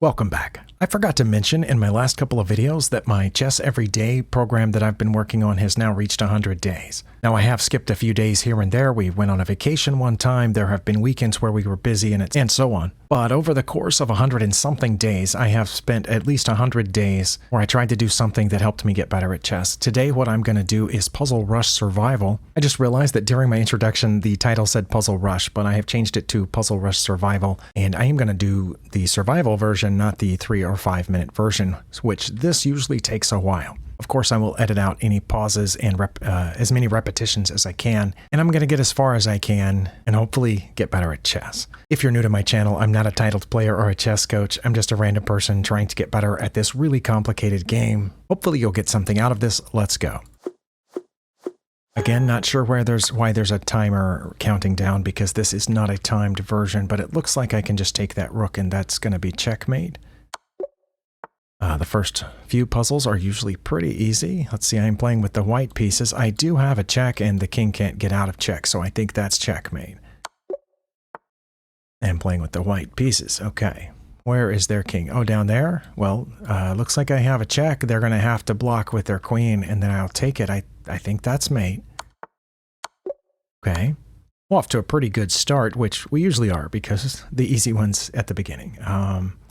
Welcome back. I forgot to mention in my last couple of videos that my Chess Every Day program that I've been working on has now reached 100 days. Now I have skipped a few days here and there. We went on a vacation one time. There have been weekends where we were busy and so on. But over the course of 100 and something days, I have spent at least 100 days where I tried to do something that helped me get better at chess. Today what I'm going to do is Puzzle Rush Survival. I just realized that during my introduction the title said Puzzle Rush, but I have changed it to Puzzle Rush Survival, and I am going to do the survival version, not the 3 or 5 minute version, which this usually takes a while. Of course, I will edit out any pauses and as many repetitions as I can, and I'm going to get as far as I can and hopefully get better at chess. If you're new to my channel, I'm not a titled player or a chess coach. I'm just a random person trying to get better at this really complicated game. Hopefully you'll get something out of this. Let's go. Again, not sure why there's a timer counting down, because this is not a timed version, but it looks like I can just take that rook and that's going to be checkmate. The first few puzzles are usually pretty easy. Let's see, I'm playing with the white pieces. I do have a check and the king can't get out of check, so I think that's checkmate. And playing with the white pieces. Okay. Where is their king? Oh, down there? Well, looks like I have a check. They're going to have to block with their queen, and then I'll take it. I think that's mate. Okay. Off to a pretty good start, which we usually are, because the easy one's at the beginning.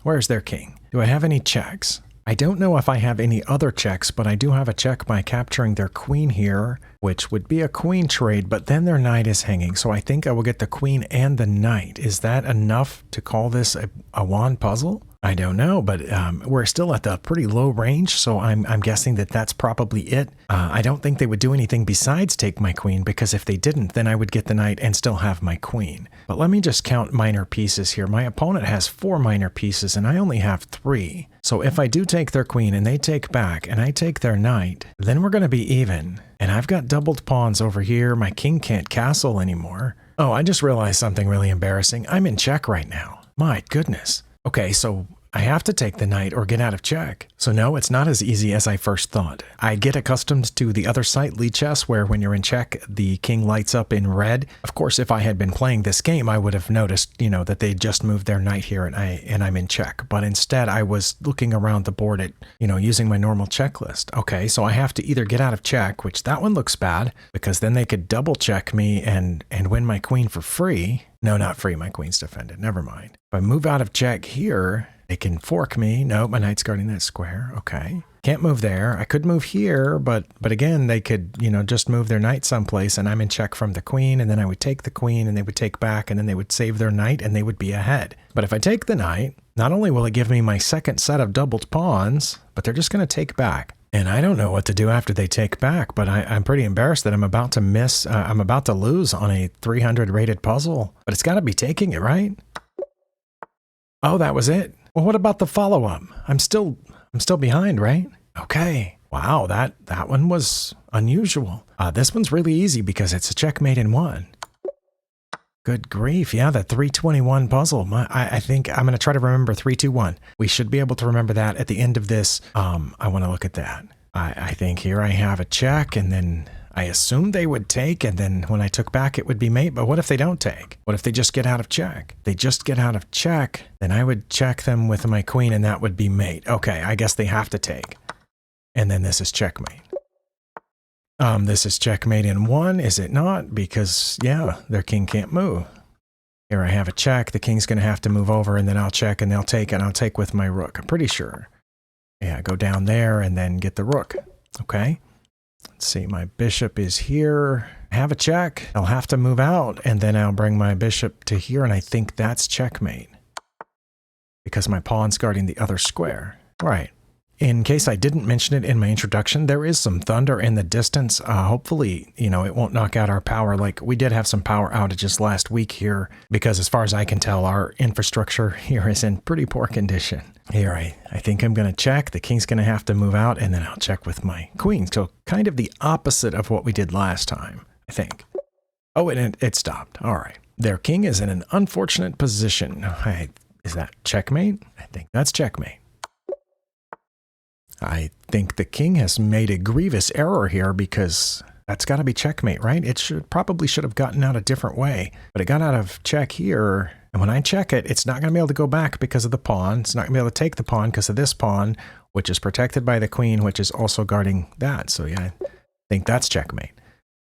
Where's their king? Do I have any checks? I don't know if I have any other checks, but I do have a check by capturing their queen here, which would be a queen trade, but then their knight is hanging, so I think I will get the queen and the knight. Is that enough to call this a wand puzzle? I don't know, but we're still at the pretty low range, so I'm guessing that that's probably it. I don't think they would do anything besides take my queen, because if they didn't, then I would get the knight and still have my queen. But let me just count minor pieces here. My opponent has 4 minor pieces, and I only have 3. So if I do take their queen and they take back, and I take their knight, then we're going to be even. And I've got doubled pawns over here. My king can't castle anymore. Oh, I just realized something really embarrassing. I'm in check right now. My goodness. Okay, so I have to take the knight or get out of check. So no, it's not as easy as I first thought. I get accustomed to the other site, Lead Chess, where when you're in check, the king lights up in red. Of course, if I had been playing this game, I would have noticed, that they just moved their knight here and I'm in check. But instead, I was looking around the board at, using my normal checklist. Okay, so I have to either get out of check, which that one looks bad, because then they could double check me and win my queen for free. No, not free. My queen's defended. Never mind. If I move out of check here, they can fork me. No, my knight's guarding that square. Okay. Can't move there. I could move here, but again, they could, just move their knight someplace, and I'm in check from the queen, and then I would take the queen, and they would take back, and then they would save their knight, and they would be ahead. But if I take the knight, not only will it give me my second set of doubled pawns, but they're just going to take back. And I don't know what to do after they take back, but I'm pretty embarrassed that I'm about to miss, I'm about to lose on a 300 rated puzzle. But it's got to be taking it, right? Oh, that was it. Well, what about the follow-up? I'm still behind, right? Okay. Wow, that one was unusual. This one's really easy because it's a checkmate in 1. Good grief. Yeah, the 321 puzzle. I think I'm going to try to remember 321. We should be able to remember that at the end of this. I want to look at that. I think here I have a check, and then I assumed they would take, and then when I took back, it would be mate. But what if they don't take? What if they just get out of check? They just get out of check, then I would check them with my queen, and that would be mate. Okay, I guess they have to take. And then this is checkmate. This is checkmate in 1, is it not? Because, yeah, their king can't move. Here I have a check. The king's going to have to move over, and then I'll check, and they'll take, and I'll take with my rook. I'm pretty sure. Yeah, go down there, and then get the rook. Okay. Let's see, my bishop is here. I have a check. I'll have to move out, and then I'll bring my bishop to here, and I think that's checkmate. Because my pawn's guarding the other square. Right. In case I didn't mention it in my introduction, there is some thunder in the distance. Hopefully, it won't knock out our power. Like, we did have some power outages last week here, because as far as I can tell, our infrastructure here is in pretty poor condition. Here, I think I'm going to check. The king's going to have to move out, and then I'll check with my queen. So kind of the opposite of what we did last time, I think. Oh, and it stopped. All right. Their king is in an unfortunate position. Is that checkmate? I think that's checkmate. I think the king has made a grievous error here, because that's got to be checkmate, right? It probably should have gotten out a different way, but it got out of check here. And when I check it, it's not going to be able to go back because of the pawn. It's not going to be able to take the pawn because of this pawn, which is protected by the queen, which is also guarding that. So yeah, I think that's checkmate.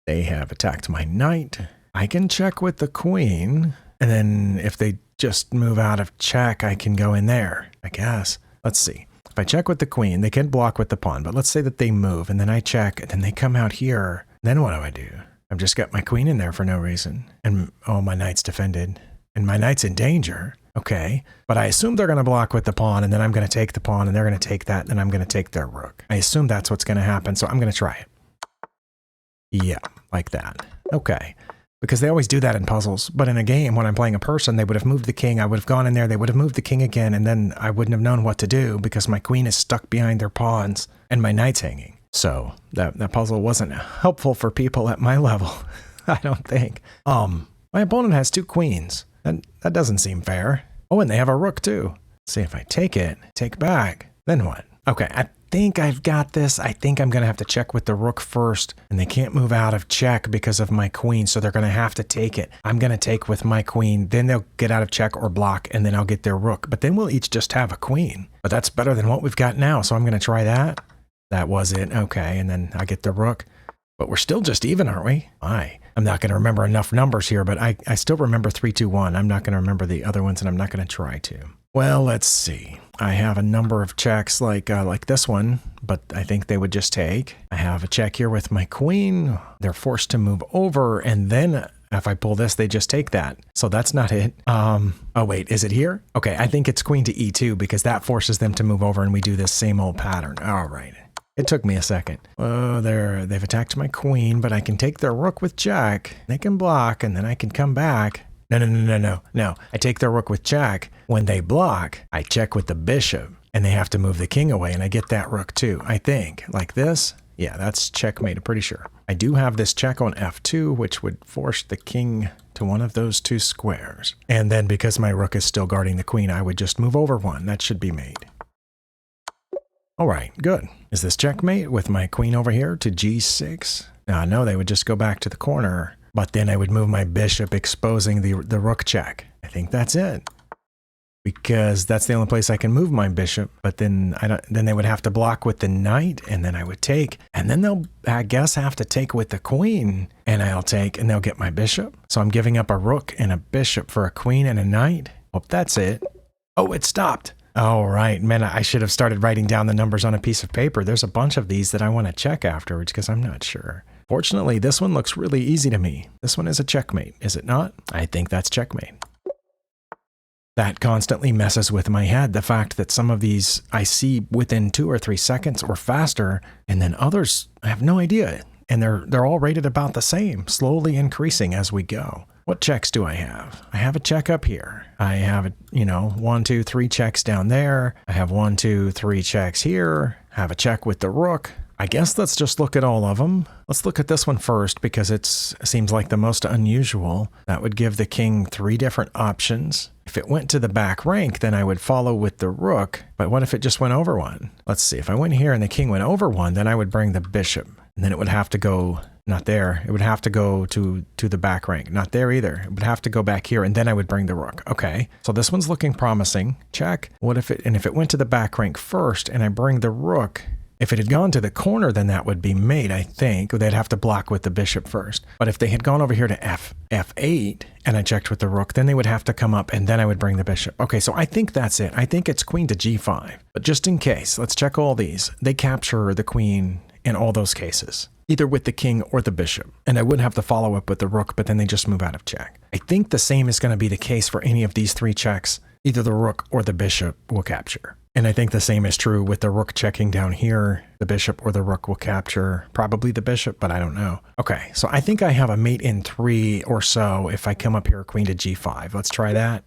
They have attacked my knight. I can check with the queen. And then if they just move out of check, I can go in there, I guess. Let's see. If I check with the queen, they can block with the pawn. But let's say that they move, and then I check, and then they come out here. Then what do? I've just got my queen in there for no reason. And, oh, my knight's defended. And my knight's in danger. Okay. But I assume they're going to block with the pawn, and then I'm going to take the pawn, and they're going to take that, and I'm going to take their rook. I assume that's what's going to happen, so I'm going to try it. Yeah, like that. Okay. Because they always do that in puzzles. But in a game, when I'm playing a person, they would have moved the king. I would have gone in there. They would have moved the king again. And then I wouldn't have known what to do because my queen is stuck behind their pawns and my knight's hanging. So that puzzle wasn't helpful for people at my level. I don't think. My opponent has 2 queens. That doesn't seem fair. Oh, and they have a rook too. Let's see if I take it, take back, then what? Okay, I think I've got this. I think I'm going to have to check with the rook first, and they can't move out of check because of my queen, so they're going to have to take it. I'm going to take with my queen, then they'll get out of check or block, and then I'll get their rook. But then we'll each just have a queen. But that's better than what we've got now, so I'm going to try that. That was it. Okay, and then I get the rook. But we're still just even, aren't we? I'm not going to remember enough numbers here, but I still remember 3, 2, 1. I'm not going to remember the other ones, and I'm not going to try to. Well, let's see. I have a number of checks like this one, but I think they would just take. I have a check here with my queen. They're forced to move over, and then if I pull this, they just take that. So that's not it. Oh, wait, is it here? Okay, I think it's queen to e2 because that forces them to move over, and we do this same old pattern. All right. It took me a second. Oh, they've attacked my queen, but I can take their rook with jack. They can block, and then I can come back. No. I take their rook with jack. When they block, I check with the bishop, and they have to move the king away, and I get that rook too, I think. Like this? Yeah, that's checkmate, I'm pretty sure. I do have this check on f2, which would force the king to one of those 2 squares. And then because my rook is still guarding the queen, I would just move over one. That should be made. All right, good. Is this checkmate with my queen over here to g6? No, they would just go back to the corner, but then I would move my bishop, exposing the rook check. I think that's it. Because that's the only place I can move my bishop, but then then they would have to block with the knight, and then I would take, and then they'll, I guess, have to take with the queen, and I'll take, and they'll get my bishop. So I'm giving up a rook and a bishop for a queen and a knight. Hope that's it. Oh, it stopped. All right, man, I should have started writing down the numbers on a piece of paper. There's a bunch of these that I want to check afterwards because I'm not sure. Fortunately, this one looks really easy to me. This one is a checkmate, is it not? I think that's checkmate. That constantly messes with my head, the fact that some of these I see within 2 or 3 seconds or faster, and then others I have no idea. And they're all rated about the same, slowly increasing as we go. What checks do I have? I have a check up here. I have, 1, 2, 3 checks down there. I have 1, 2, 3 checks here. I have a check with the rook. I guess let's just look at all of them. Let's look at this one first because it seems like the most unusual. That would give the king 3 different options. If it went to the back rank, then I would follow with the rook. But what if it just went over 1? Let's see. If I went here and the king went over 1, then I would bring the bishop. And then it would have to go, not there. It would have to go to the back rank. Not there either. It would have to go back here, and then I would bring the rook. Okay, so this one's looking promising. Check. What if if it went to the back rank first, and I bring the rook, if it had gone to the corner, then that would be mate, I think. They'd have to block with the bishop first. But if they had gone over here to f8, and I checked with the rook, then they would have to come up, and then I would bring the bishop. Okay, so I think that's it. I think it's queen to g5. But just in case, let's check all these. They capture the queen in all those cases, either with the king or the bishop. And I wouldn't have to follow up with the rook, but then they just move out of check. I think the same is going to be the case for any of these 3 checks. Either the rook or the bishop will capture. And I think the same is true with the rook checking down here. The bishop or the rook will capture probably the bishop, but I don't know. Okay, so I think I have a mate in 3 or so if I come up here queen to g5. Let's try that.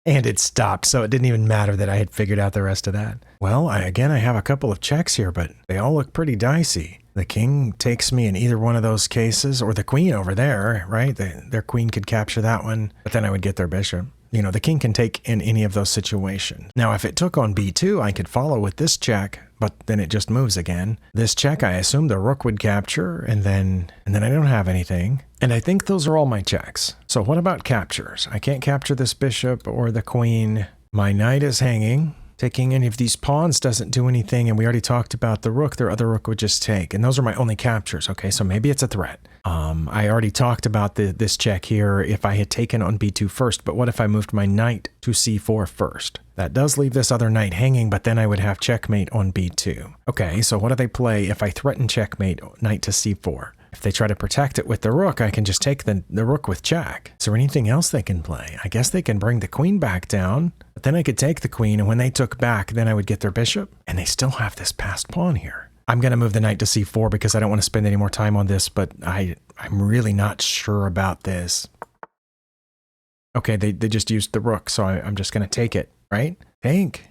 And it stopped, so it didn't even matter that I had figured out the rest of that. Well, again, I have a couple of checks here, but they all look pretty dicey. The king takes me in either one of those cases, or the queen over there, right? Their queen could capture that one, but then I would get their bishop. The king can take in any of those situations. Now, if it took on b2, I could follow with this check, but then it just moves again. This check, I assume the rook would capture, and then I don't have anything. And I think those are all my checks. So what about captures? I can't capture this bishop or the queen. My knight is hanging. Taking any of these pawns doesn't do anything, and we already talked about the rook. Their other rook would just take, and those are my only captures. Okay, so maybe it's a threat. I already talked about this check here if I had taken on b2 first, but what if I moved my knight to c4 first? That does leave this other knight hanging, but then I would have checkmate on b2. Okay, so what do they play if I threaten checkmate, knight to c4? If they try to protect it with the rook, I can just take the rook with check. Is there anything else they can play? I guess they can bring the queen back down, but then I could take the queen, and when they took back, then I would get their bishop, and they still have this passed pawn here. I'm going to move the knight to c4 because I don't want to spend any more time on this, but I'm really not sure about this. Okay, they just used the rook, so I'm just going to take it, right? Take.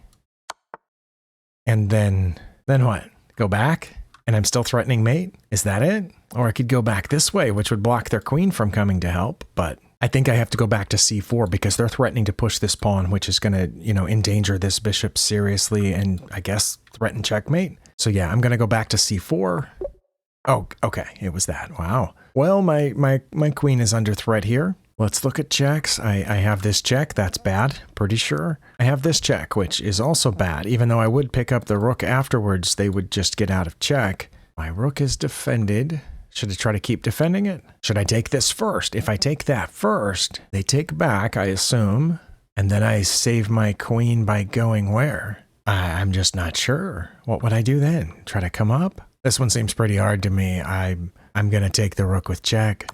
And then what? Go back? And I'm still threatening mate? Is that it? Or I could go back this way, which would block their queen from coming to help, but I think I have to go back to c4 because they're threatening to push this pawn, which is going to, endanger this bishop seriously and I guess threaten checkmate. So yeah, I'm going to go back to c4. Oh, okay, it was that. Wow. Well, my queen is under threat here. Let's look at checks. I have this check. That's bad. Pretty sure. I have this check, which is also bad. Even though I would pick up the rook afterwards, they would just get out of check. My rook is defended. Should I try to keep defending it? Should I take this first? If I take that first, they take back, I assume. And then I save my queen by going where? I'm just not sure. What would I do then? Try to come up? This one seems pretty hard to me. I'm going to take the rook with check.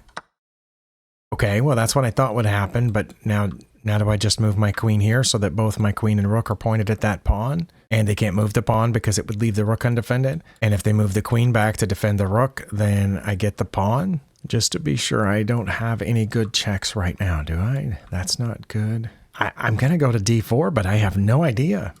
Okay, well, that's what I thought would happen, but now do I just move my queen here so that both my queen and rook are pointed at that pawn? And they can't move the pawn because it would leave the rook undefended? And if they move the queen back to defend the rook, then I get the pawn? Just to be sure, I don't have any good checks right now, do I? That's not good. I'm going to go to d4, but I have no idea.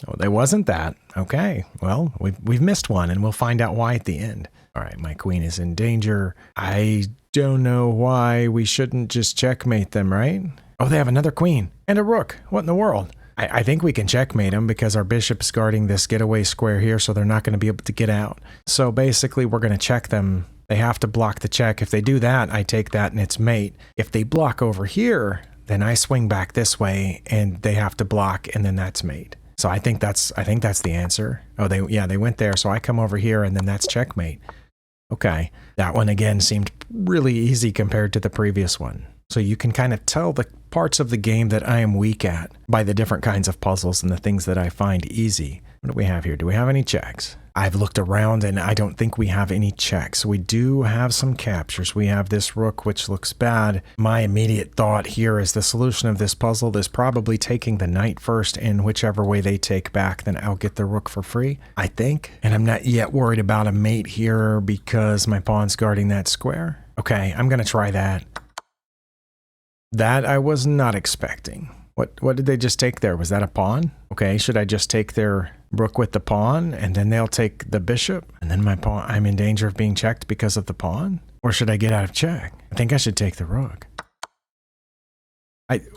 Oh, there wasn't that. Okay, well, we've missed one, and we'll find out why at the end. All right, my queen is in danger. I don't know why we shouldn't just checkmate them, right? Oh, they have another queen and a rook. What in the world? I think we can checkmate them because our bishop's guarding this getaway square here, so they're not going to be able to get out. So basically, we're going to check them. They have to block the check. If they do that, I take that and it's mate. If they block over here, then I swing back this way and they have to block and then that's mate. So I think that's the answer. Oh, they went there, so I come over here and then that's checkmate. Okay, that one again seemed really easy compared to the previous one. So you can kind of tell the parts of the game that I am weak at by the different kinds of puzzles and the things that I find easy. What do we have here? Do we have any checks? I've looked around and I don't think we have any checks. We do have some captures. We have this rook, which looks bad. My immediate thought here is the solution of this puzzle is probably taking the knight first, and whichever way they take back, then I'll get the rook for free, I think. And I'm not yet worried about a mate here because my pawn's guarding that square. Okay, I'm going to try that. That I was not expecting. What did they just take there? Was that a pawn? Okay, should I just take their rook with the pawn and then they'll take the bishop and then my pawn, I'm in danger of being checked because of the pawn? Or should I get out of check? I think I should take the rook.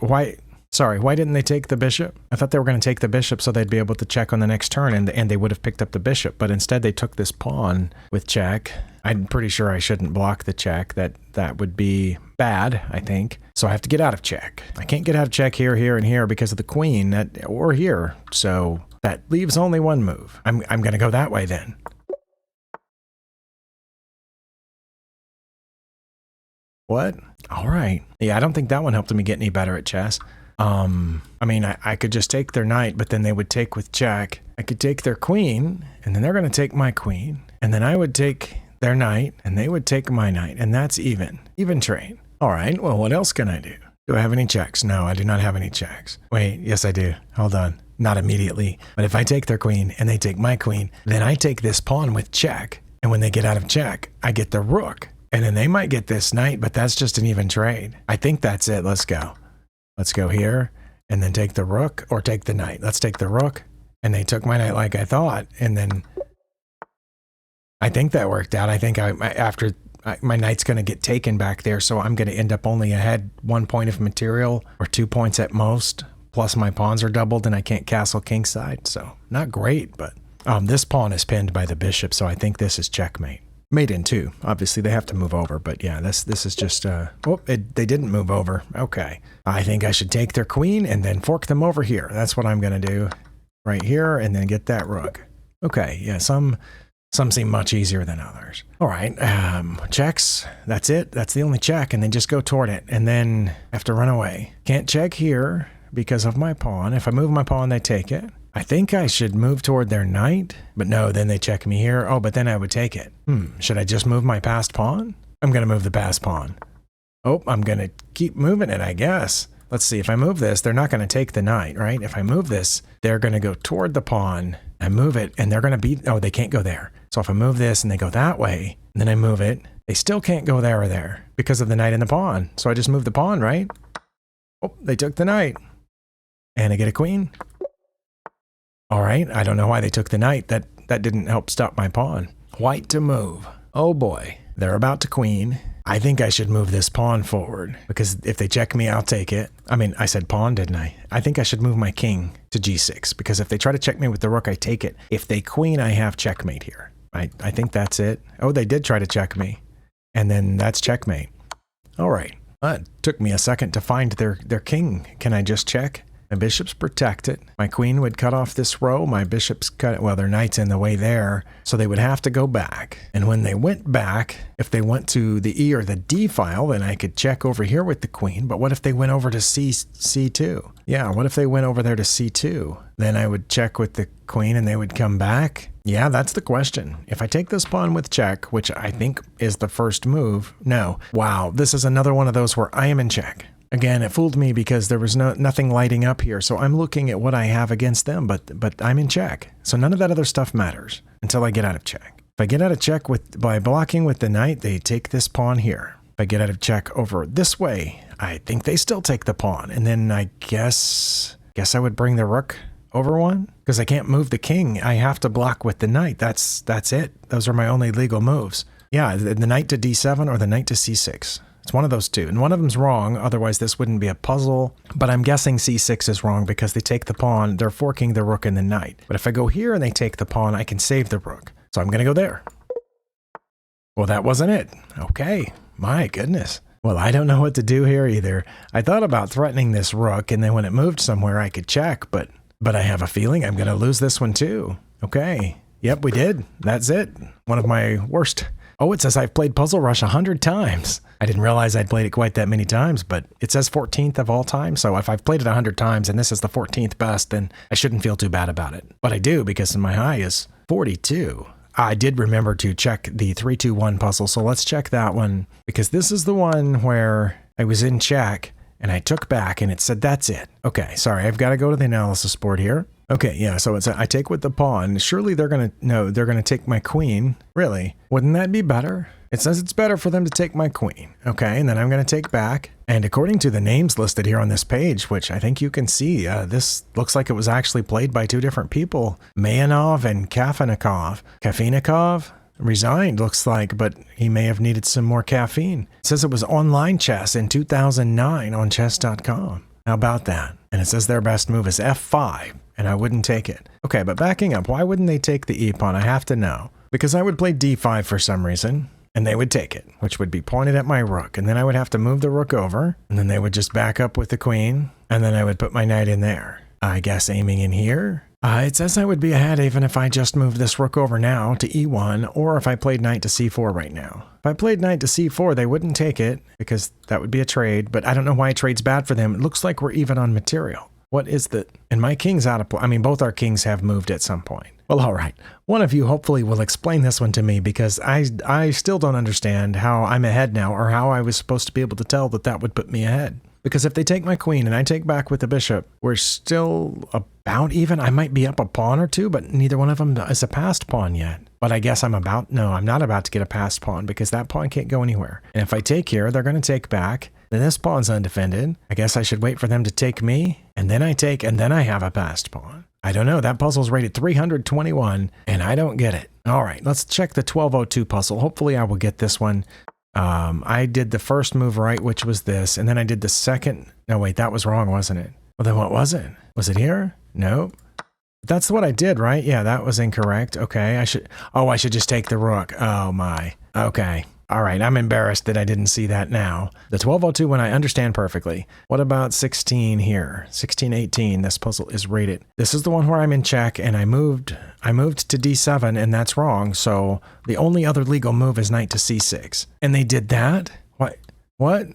Why didn't they take the bishop? I thought they were going to take the bishop so they'd be able to check on the next turn and they would have picked up the bishop, but instead they took this pawn with check. I'm pretty sure I shouldn't block the check. That would be bad, I think. So I have to get out of check. I can't get out of check here, here, and here because of the queen, or here. So that leaves only one move. I'm going to go that way then. What? All right. Yeah, I don't think that one helped me get any better at chess. I mean, I could just take their knight, but then they would take with check. I could take their queen, and then they're going to take my queen. And then I would take their knight, and they would take my knight, and that's even. Even trade. All right, well, what else can I do? Do I have any checks? No, I do not have any checks. Wait, yes, I do. Hold on. Not immediately. But if I take their queen, and they take my queen, then I take this pawn with check. And when they get out of check, I get the rook. And then they might get this knight, but that's just an even trade. I think that's it. Let's go. Let's go here and then take the rook or take the knight. Let's take the rook. And they took my knight like I thought. And then I think that worked out. I think my knight's going to get taken back there. So I'm going to end up only ahead 1 point of material or 2 points at most. Plus my pawns are doubled and I can't castle kingside. So not great, but This pawn is pinned by the bishop, so I think this is checkmate. Mate in two. Obviously, they have to move over, but yeah, this is just, they didn't move over. Okay. I think I should take their queen and then fork them over here. That's what I'm going to do right here, and then get that rook. Okay, yeah, some seem much easier than others. All right, checks. That's it. That's the only check, and then just go toward it, and then have to run away. Can't check here because of my pawn. If I move my pawn, they take it. I think I should move toward their knight, but no, then they check me here. Oh, but then I would take it. Should I just move my passed pawn? I'm going to move the passed pawn. Oh, I'm going to keep moving it, I guess. Let's see, if I move this, they're not going to take the knight, right? If I move this, they're going to go toward the pawn. I move it, and they're going to be, oh, they can't go there. So if I move this and they go that way, and then I move it, they still can't go there or there because of the knight and the pawn. So I just move the pawn, right? Oh, they took the knight. And I get a queen. All right, I don't know why they took the knight. That didn't help stop my pawn. White to move. Oh boy, they're about to queen. I think I should move this pawn forward because if they check me, I'll take it. I mean, I said pawn, didn't I? I think I should move my king to g6 because if they try to check me with the rook, I take it. If they queen, I have checkmate here. I think that's it. Oh, they did try to check me. And then that's checkmate. All right. It took me a second to find their king. Can I just check? My bishop's protected. My queen would cut off this row. My bishop's cut, well, their knight's in the way there. So they would have to go back. And when they went back, if they went to the E or the D file, then I could check over here with the queen. But what if they went over to C2? Yeah, what if they went over there to C2? Then I would check with the queen and they would come back. Yeah, that's the question. If I take this pawn with check, which I think is the first move, no. Wow, this is another one of those where I am in check. Again, it fooled me because there was nothing lighting up here, so I'm looking at what I have against them, but I'm in check. So none of that other stuff matters until I get out of check. If I get out of check by blocking with the knight, they take this pawn here. If I get out of check over this way, I think they still take the pawn, and then I guess I would bring the rook over one because I can't move the king. I have to block with the knight. That's it. Those are my only legal moves. Yeah, the knight to d7 or the knight to c6. It's one of those two, and one of them's wrong, otherwise this wouldn't be a puzzle, but I'm guessing c6 is wrong because they take the pawn, they're forking the rook and the knight. But if I go here and they take the pawn, I can save the rook. So I'm going to go there. Well, that wasn't it. Okay, my goodness. Well, I don't know what to do here either. I thought about threatening this rook, and then when it moved somewhere, I could check, but I have a feeling I'm going to lose this one too. Okay, yep, we did. That's it. One of my worst. Oh, it says I've played Puzzle Rush 100 times. I didn't realize I'd played it quite that many times, but it says 14th of all time. So if I've played it 100 times and this is the 14th best, then I shouldn't feel too bad about it. But I do because my high is 42. I did remember to check the 3-2-1 puzzle, so let's check that one because this is the one where I was in check and I took back and it said that's it. Okay, sorry, I've got to go to the analysis board here. Okay, yeah, so it's I take with the pawn. Surely they're going to take my queen. Really? Wouldn't that be better? It says it's better for them to take my queen. Okay, and then I'm going to take back. And according to the names listed here on this page, which I think you can see, this looks like it was actually played by two different people, Mayanov and Kafinikov resigned, looks like, but he may have needed some more caffeine. It says it was online chess in 2009 on chess.com. How about that? And it says their best move is f5, and I wouldn't take it. Okay, but backing up, why wouldn't they take the e-pawn? I have to know. Because I would play d5 for some reason, and they would take it, which would be pointed at my rook, and then I would have to move the rook over, and then they would just back up with the queen, and then I would put my knight in there. I guess aiming in here. It says I would be ahead even if I just moved this rook over now to e1, or if I played knight to c4 right now. If I played knight to c4, they wouldn't take it, because that would be a trade, but I don't know why a trade's bad for them. It looks like we're even on material. What is that? And my king's out of play. I mean, both our kings have moved at some point. Well, all right. One of you hopefully will explain this one to me, because I still don't understand how I'm ahead now, or how I was supposed to be able to tell that that would put me ahead. Because if they take my queen and I take back with the bishop, we're still about even. I might be up a pawn or two, but neither one of them is a passed pawn yet. But I guess I'm not about to get a passed pawn, because that pawn can't go anywhere. And if I take here, they're going to take back. Then this pawn's undefended. I guess I should wait for them to take me, and then I take, and then I have a passed pawn. I don't know. That puzzle's rated 321, and I don't get it. All right, let's check the 1202 puzzle. Hopefully I will get this one. I did the first move right, which was this, and then I did the second. No, wait, that was wrong, wasn't it? Well, then what was it? Was it here? No. That's what I did, right? Yeah, that was incorrect. Okay, I should just take the rook. Oh my. Okay. All right, I'm embarrassed that I didn't see that now. The 1202 one I understand perfectly. What about 16 here? 1618, this puzzle is rated. This is the one where I'm in check and I moved to d7 and that's wrong. So the only other legal move is knight to c6. And they did that? What?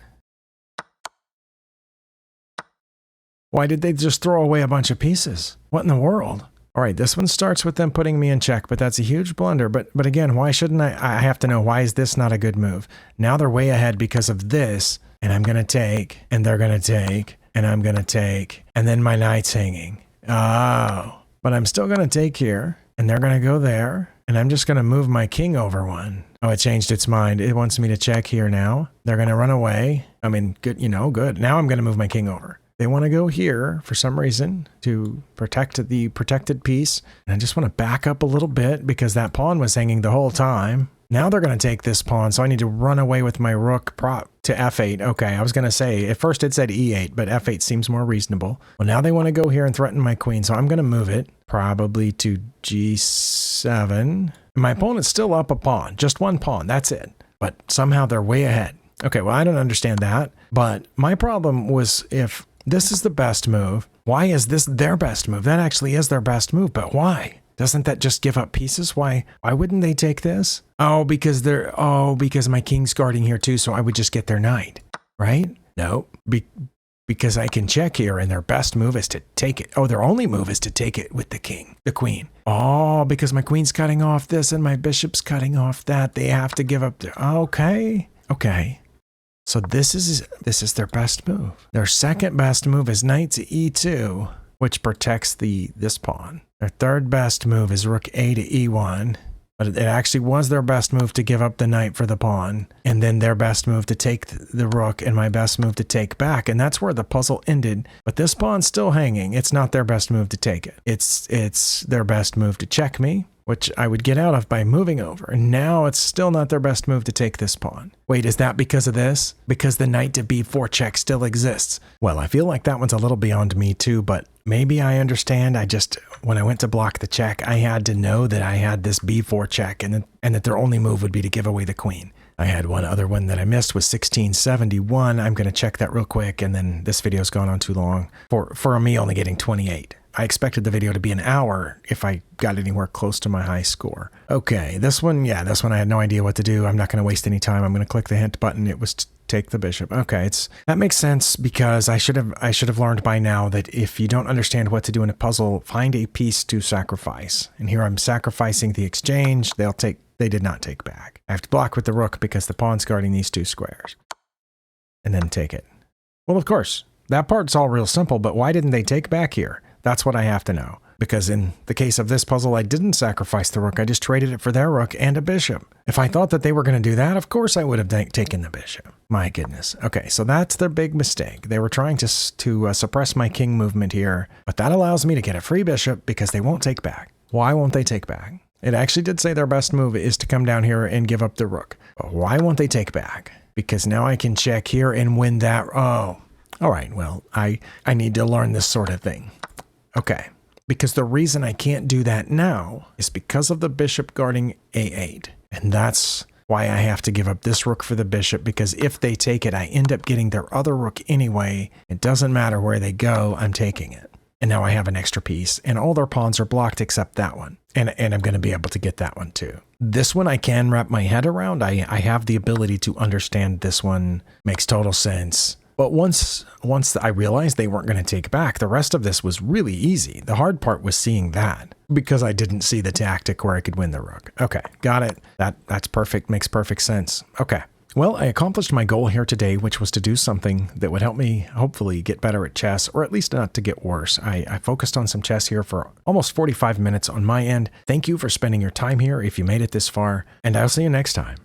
Why did they just throw away a bunch of pieces? What in the world? All right, this one starts with them putting me in check, but that's a huge blunder. But again, why shouldn't I have to know, why is this not a good move? Now they're way ahead because of this, and I'm going to take, and they're going to take, and I'm going to take, and then my knight's hanging. Oh, but I'm still going to take here, and they're going to go there, and I'm just going to move my king over one. Oh, it changed its mind. It wants me to check here now. They're going to run away. I mean, good, good. Now I'm going to move my king over. They want to go here for some reason to protect the protected piece. And I just want to back up a little bit because that pawn was hanging the whole time. Now they're going to take this pawn, so I need to run away with my rook prop to f8. Okay, I was going to say, at first it said e8, but f8 seems more reasonable. Well, now they want to go here and threaten my queen, so I'm going to move it probably to g7. My opponent's still up a pawn, just one pawn, that's it. But somehow they're way ahead. Okay, well, I don't understand that. But my problem was, if this is the best move, why is this their best move? That actually is their best move, but why? Doesn't that just give up pieces? Why wouldn't they take this? Oh, because because my king's guarding here too, so I would just get their knight, right? No, because I can check here and their best move is to take it. Oh, their only move is to take it with the queen. Oh, because my queen's cutting off this and my bishop's cutting off that. They have to give up okay. So this is their best move. Their second best move is knight to e2, which protects this pawn. Their third best move is rook a to e1, but it actually was their best move to give up the knight for the pawn, and then their best move to take the rook, and my best move to take back, and that's where the puzzle ended. But this pawn's still hanging. It's not their best move to take it. It's their best move to check me, which I would get out of by moving over. And now it's still not their best move to take this pawn. Wait, is that because of this? Because the knight to b4 check still exists? Well, I feel like that one's a little beyond me too, but maybe I understand. When I went to block the check, I had to know that I had this b4 check and that their only move would be to give away the queen. I had one other one that I missed was 1671. I'm going to check that real quick, and then this video's gone on too long for me only getting 28. I expected the video to be an hour if I got anywhere close to my high score. Okay, this one I had no idea what to do. I'm not going to waste any time. I'm going to click the hint button. It was to take the bishop. Okay, that makes sense because I should have learned by now that if you don't understand what to do in a puzzle, find a piece to sacrifice. And here I'm sacrificing the exchange. They did not take back. I have to block with the rook because the pawn's guarding these two squares. And then take it. Well, of course, that part's all real simple, but why didn't they take back here? That's what I have to know. Because in the case of this puzzle, I didn't sacrifice the rook. I just traded it for their rook and a bishop. If I thought that they were going to do that, of course I would have taken the bishop. My goodness. Okay, so that's their big mistake. They were trying to suppress my king movement here, but that allows me to get a free bishop because they won't take back. Why won't they take back? It actually did say their best move is to come down here and give up the rook. But why won't they take back? Because now I can check here and win that. Oh, all right. Well, I need to learn this sort of thing. Okay. Because the reason I can't do that now is because of the bishop guarding a8. And that's why I have to give up this rook for the bishop, because if they take it, I end up getting their other rook anyway. It doesn't matter where they go, I'm taking it. And now I have an extra piece, and all their pawns are blocked except that one. And I'm going to be able to get that one too. This one I can wrap my head around. I have the ability to understand this one. Makes total sense. But once I realized they weren't going to take back, the rest of this was really easy. The hard part was seeing that, because I didn't see the tactic where I could win the rook. Okay, got it. That's perfect. Makes perfect sense. Okay. Well, I accomplished my goal here today, which was to do something that would help me hopefully get better at chess, or at least not to get worse. I focused on some chess here for almost 45 minutes on my end. Thank you for spending your time here if you made it this far, and I'll see you next time.